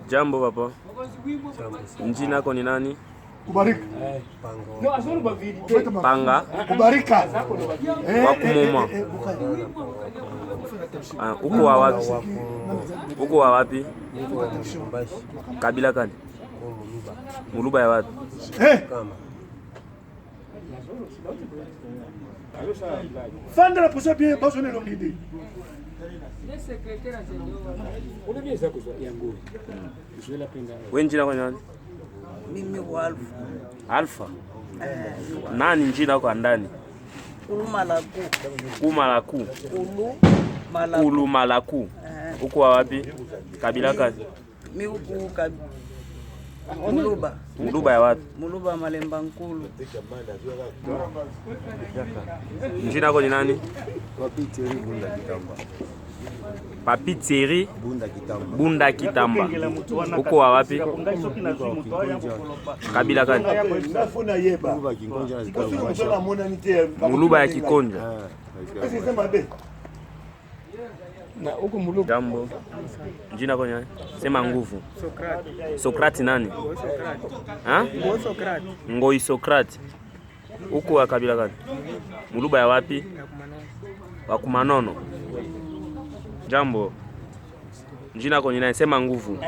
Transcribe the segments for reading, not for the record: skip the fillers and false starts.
Jambo papa. Njina yako ni nani? Kubarika. Panga. Kubarika. Wakumoma. Uko wa wapi? Uko wa wapi? Kabila gani? Muluba ya wapi? Fanda la posa bien baso ne longidi. Wewe njina kwa nani? Mimi wa Alfa. Alfa. Nani njina yako ndani? Ulumalaku. Kumalaku. Ulumalaku. Ulumalaku. Uko wa wapi? Kabila gani? Mimi uko kabila Muluba. Muluba ya wapi? Muluba Malemba Nkulu. Njina yako ni nani? Papiteri Bunda Kitamba. Papiteri Bunda Kitamba. Bunda Kitamba. Uko wa wapi? Kabila gani? Nafuna yeba. Muluba Kingonja na Zikaru. Muluba ya Kikonja. Na huko Muluba. Jambo. Njina yako ni nani? Sema nguvu. Sokrati nani? Ha? Ngoi Sokrati. Uko wa kabila gani? Muluba ya wapi? Wa Kumanono. Jambo. Njina yako ni nani? Sema nguvu.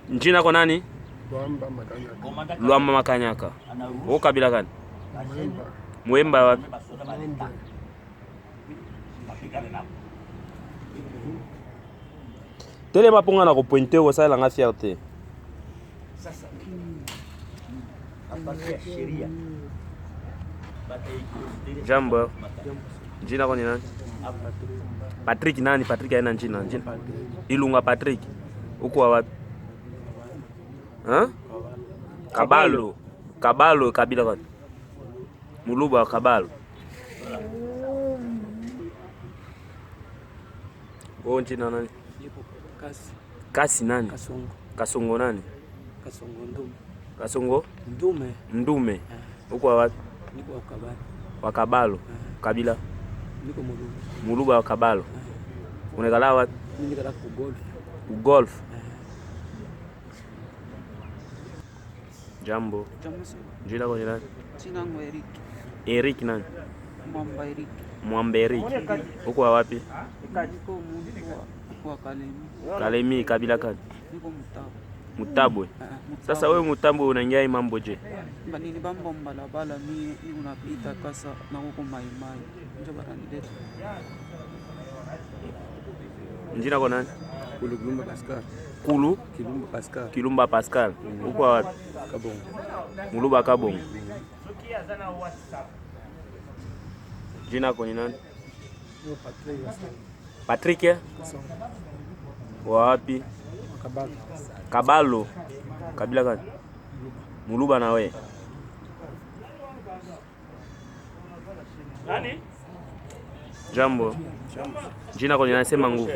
Njina yako nani? Luamba Makanyaka. Uko kabila gani? Mwemba wapi? Tele maponga na ko pointer au ça la nga fierté. Sasa. Sheria. Jambo. Jina kwa nani? Patrick nani? Patrick aina jina. Ilunga Patrick. Uko wapi? Kabalo. Kabalo kabila gani? Muluba Kabalo. Wewe jina nani? Kasi nani? Kasongo nani? Kasongo Ndume. Kasongo? Ndume. Ndume. Uko wapi? Niko wa Kabalo. Wa Kabalo. Kabila? Niko Muluba. Muluba wa Kabalo. Unekala wapi? Mimi nikala ku golf. Golf. Jambo. Jambo sana. Jina kwa nani? Jina langu Eric. Eric nani? Mwamba Eric. Mwamba Eric. Uko wapi? Niko kwa Kalemi. Kalemi kabila gani? Niko Mutabo. Mutabwe. Sasa wewe Mutabwe unaingia mambo je? Mbanini bamba mbalabala mimi unapita kasa na huko maimai. Ndio baranileta. Njina kwa nani? Kulumba Pascal. Kilumba Pascal. Kilumba Pascal. Uko wapi? Kabongo. Muluba Kabongo. Jina kwa nani? Patrick. Wapi? Kabalo. Kabalo. Kabila gani? Muluba na we. Nani? Jambo. Jina kwa nani? Sema nguvu.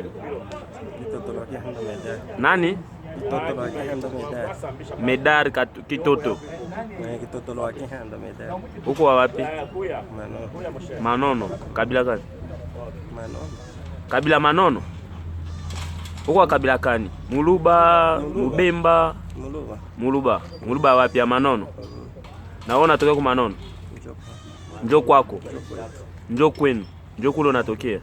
Kitoto la Kihanda Medar. Nani? Kitoto la Kihanda Medar. Medar Kitoto. Kitoto la Kihanda Medar. Uko wapi? Manono. Manono. Kabila gani? Manono. Kabila Manono. Uko kabila gani? Muluba, Mubemba. Muluba. Muluba wapi ya Manono? Naona toka kwa Manono. Njoo kwako. Njoo kwenu. Njoo kule unatokea.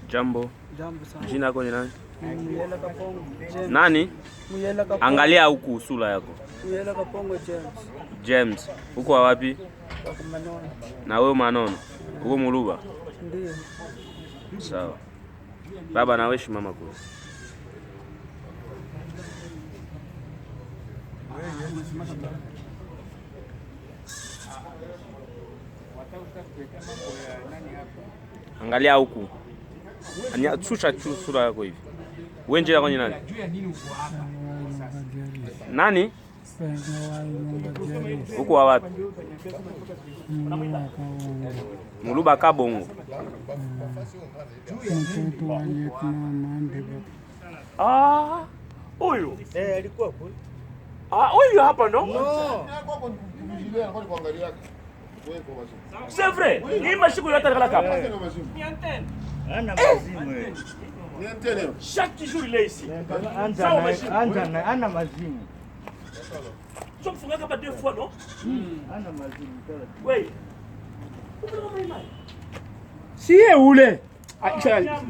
Jambo. Jambo sana. Jina lako ni nani? Muyela Kapongo. Nani? Muyela Kapongo. Angalia huku sura yako. Muyela Kapongo James. James. Uko wapi? Kwa Manono. Na wewe Manono. Uko Muluba. Ndio. Sawa. Baba na wewe mama kule. Angalia huku. Shusha sura yako hivi. Wewe nje yako ni nani? Nani? Uko wapi? Muluba Kabongo. Huyu alikuwa Ah, huyu hapa no? C'est vrai. Hii mashiko yote kala hapa. Ana mazimu wewe. Chaque jour il est ici. Ana mazimu. Tu me fais pas 2 fois non? Ana mazimu. Oui. Si ule. Acha. Aya.